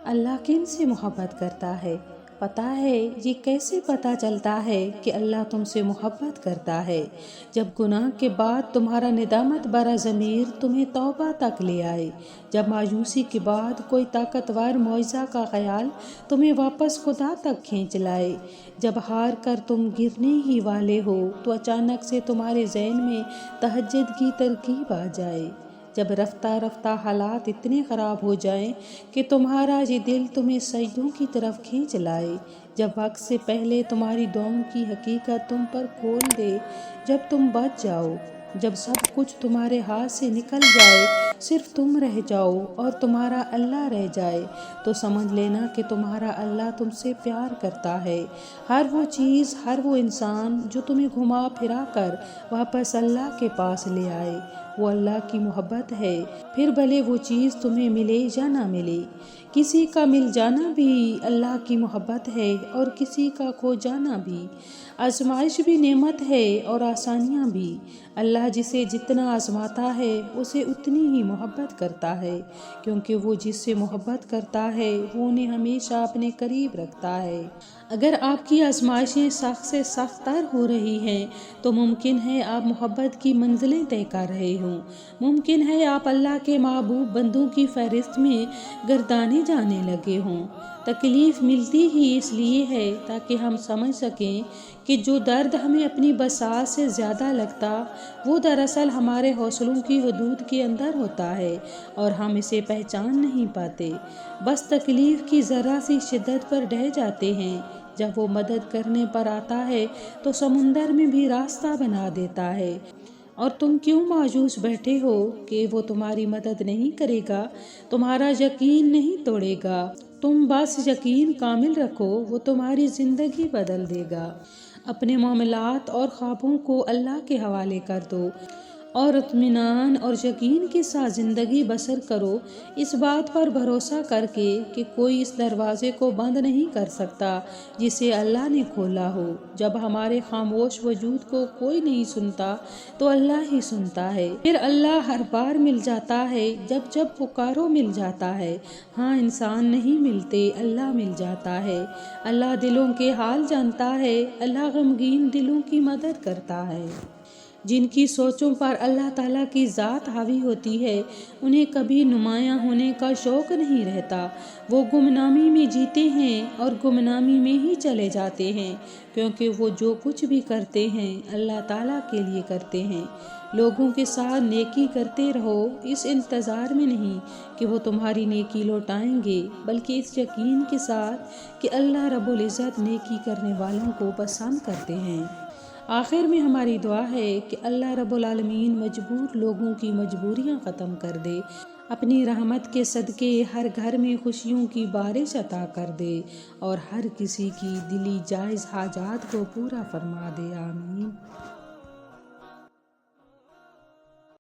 اللہ کن سے محبت کرتا ہے؟ پتہ ہے یہ کیسے پتہ چلتا ہے کہ اللہ تم سے محبت کرتا ہے؟ جب گناہ کے بعد تمہارا ندامت برا ضمیر تمہیں توبہ تک لے آئے، جب مایوسی کے بعد کوئی طاقتور معجزہ کا خیال تمہیں واپس خدا تک کھینچ لائے، جب ہار کر تم گرنے ہی والے ہو تو اچانک سے تمہارے ذہن میں تہجد کی ترغیب آ جائے، جب رفتہ رفتہ حالات اتنے خراب ہو جائیں کہ تمہارا یہ دل تمہیں سجدوں کی طرف کھینچ لائے، جب وقت سے پہلے تمہاری دعاؤں کی حقیقت تم پر کھول دے، جب تم بچ جاؤ، جب سب کچھ تمہارے ہاتھ سے نکل جائے، صرف تم رہ جاؤ اور تمہارا اللہ رہ جائے، تو سمجھ لینا کہ تمہارا اللہ تم سے پیار کرتا ہے۔ ہر وہ چیز، ہر وہ انسان جو تمہیں گھما پھرا کر واپس اللہ کے پاس لے آئے، وہ اللہ کی محبت ہے، پھر بھلے وہ چیز تمہیں ملے یا نہ ملے۔ کسی کا مل جانا بھی اللہ کی محبت ہے اور کسی کا کھو جانا بھی۔ آزمائش بھی نعمت ہے اور آسانیاں بھی۔ اللہ جسے جتنا آزماتا ہے اسے اتنی ہی محبت کرتا ہے، کیونکہ وہ جس سے محبت کرتا ہے وہ انہیں ہمیشہ اپنے قریب رکھتا ہے۔ اگر آپ کی آزمائشیں سخت سے سخت تر ہو رہی ہیں تو ممکن ہے آپ محبت کی منزلیں طے کر رہے ہوں، ممکن ہے آپ اللہ کے محبوب بندوں کی فہرست میں گردانے جانے لگے ہوں۔ تکلیف ملتی ہی اس لیے ہے تاکہ ہم سمجھ سکیں کہ جو درد ہمیں اپنی بساط سے زیادہ لگتا وہ دراصل ہمارے حوصلوں کی حدود کے اندر ہوتا ہے اور ہم اسے پہچان نہیں پاتے، بس تکلیف کی ذرا سی شدت پر ڈھہ جاتے ہیں۔ جب وہ مدد کرنے پر آتا ہے تو سمندر میں بھی راستہ بنا دیتا ہے، اور تم کیوں مایوس بیٹھے ہو کہ وہ تمہاری مدد نہیں کرے گا، تمہارا یقین نہیں توڑے گا؟ تم بس یقین کامل رکھو، وہ تمہاری زندگی بدل دے گا۔ اپنے معاملات اور خوابوں کو اللہ کے حوالے کر دو اور اطمینان اور یقین کے ساتھ زندگی بسر کرو، اس بات پر بھروسہ کر کے کہ کوئی اس دروازے کو بند نہیں کر سکتا جسے اللہ نے کھولا ہو۔ جب ہمارے خاموش وجود کو کوئی نہیں سنتا تو اللہ ہی سنتا ہے، پھر اللہ ہر بار مل جاتا ہے جب پکارو مل جاتا ہے۔ ہاں، انسان نہیں ملتے، اللہ مل جاتا ہے۔ اللہ دلوں کے حال جانتا ہے، اللہ غمگین دلوں کی مدد کرتا ہے۔ جن کی سوچوں پر اللہ تعالیٰ کی ذات حاوی ہوتی ہے انہیں کبھی نمایاں ہونے کا شوق نہیں رہتا، وہ گمنامی میں جیتے ہیں اور گمنامی میں ہی چلے جاتے ہیں، کیونکہ وہ جو کچھ بھی کرتے ہیں اللہ تعالیٰ کے لیے کرتے ہیں۔ لوگوں کے ساتھ نیکی کرتے رہو، اس انتظار میں نہیں کہ وہ تمہاری نیکی لوٹائیں گے، بلکہ اس یقین کے ساتھ کہ اللہ رب العزت نیکی کرنے والوں کو پسند کرتے ہیں۔ آخر میں ہماری دعا ہے کہ اللہ رب العالمین مجبور لوگوں کی مجبوریاں ختم کر دے، اپنی رحمت کے صدقے ہر گھر میں خوشیوں کی بارش عطا کر دے اور ہر کسی کی دلی جائز حاجات کو پورا فرما دے، آمین۔